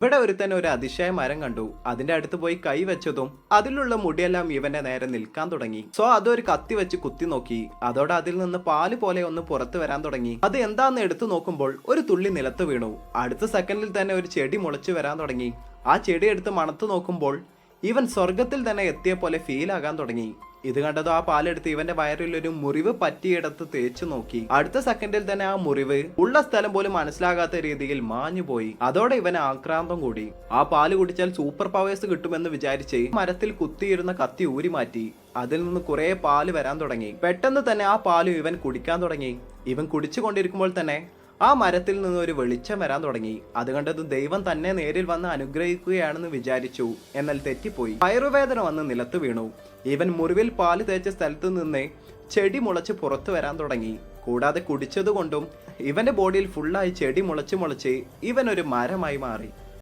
ഇവിടെ ഒരുത്തൻ ഒരു അതിശയ മരം കണ്ടു. അതിന്റെ അടുത്ത് പോയി കൈ വെച്ചതും അതിലുള്ള മുടിയെല്ലാം ഇവന്റെ നേരെ നിൽക്കാൻ തുടങ്ങി. സോ അതൊരു കത്തി വെച്ച് കുത്തി നോക്കി. അതോടെ അതിൽ നിന്ന് പാല് പോലെ ഒന്ന് പുറത്തു വരാൻ തുടങ്ങി. അത് എന്താന്ന് എടുത്തു നോക്കുമ്പോൾ ഒരു തുള്ളി നിലത്ത് വീണു. അടുത്ത സെക്കൻഡിൽ തന്നെ ഒരു ചെടി മുളച്ചു വരാൻ തുടങ്ങി. ആ ചെടി എടുത്ത് മണത്തു നോക്കുമ്പോൾ ഇവൻ സ്വർഗത്തിൽ തന്നെ എത്തിയ പോലെ ഫീൽ ആകാൻ തുടങ്ങി. ഇത് കണ്ടതോ ആ പാലെടുത്ത് ഇവന്റെ വയറിൽ ഒരു മുറിവ് പറ്റിയിടത്ത് തേച്ചു നോക്കി. അടുത്ത സെക്കൻഡിൽ തന്നെ ആ മുറിവ് ഉള്ള സ്ഥലം പോലും മനസ്സിലാകാത്ത രീതിയിൽ മാഞ്ഞു പോയി. അതോടെ ഇവന് ആക്രാന്തം കൂടി. ആ പാല് കുടിച്ചാൽ സൂപ്പർ പവേഴ്സ് കിട്ടുമെന്ന് വിചാരിച്ച് മരത്തിൽ കുത്തിയിരുന്ന കത്തി ഊരി മാറ്റി. അതിൽ നിന്ന് കുറെ പാല് വരാൻ തുടങ്ങി. പെട്ടെന്ന് തന്നെ ആ പാല് ഇവൻ കുടിക്കാൻ തുടങ്ങി. ഇവൻ കുടിച്ചുകൊണ്ടിരിക്കുമ്പോൾ തന്നെ ആ മരത്തിൽ നിന്ന് ഒരു വെളിച്ചം വരാൻ തുടങ്ങി. അത് കണ്ടത് ദൈവം തന്നെ നേരിൽ വന്ന് അനുഗ്രഹിക്കുകയാണെന്ന് വിചാരിച്ചു. എന്നാൽ തെറ്റിപ്പോയി. വയറുവേദന വന്ന് നിലത്ത് വീണു. ഇവൻ മുറിവിൽ പാല് തേച്ച സ്ഥലത്ത് നിന്ന് ചെടി മുളച്ച് പുറത്തു വരാൻ തുടങ്ങി. കൂടാതെ കുടിച്ചതുകൊണ്ടും ഇവന്റെ ബോഡിയിൽ ഫുള്ളായി ചെടി മുളച്ച് ഇവൻ ഒരു മരമായി മാറി.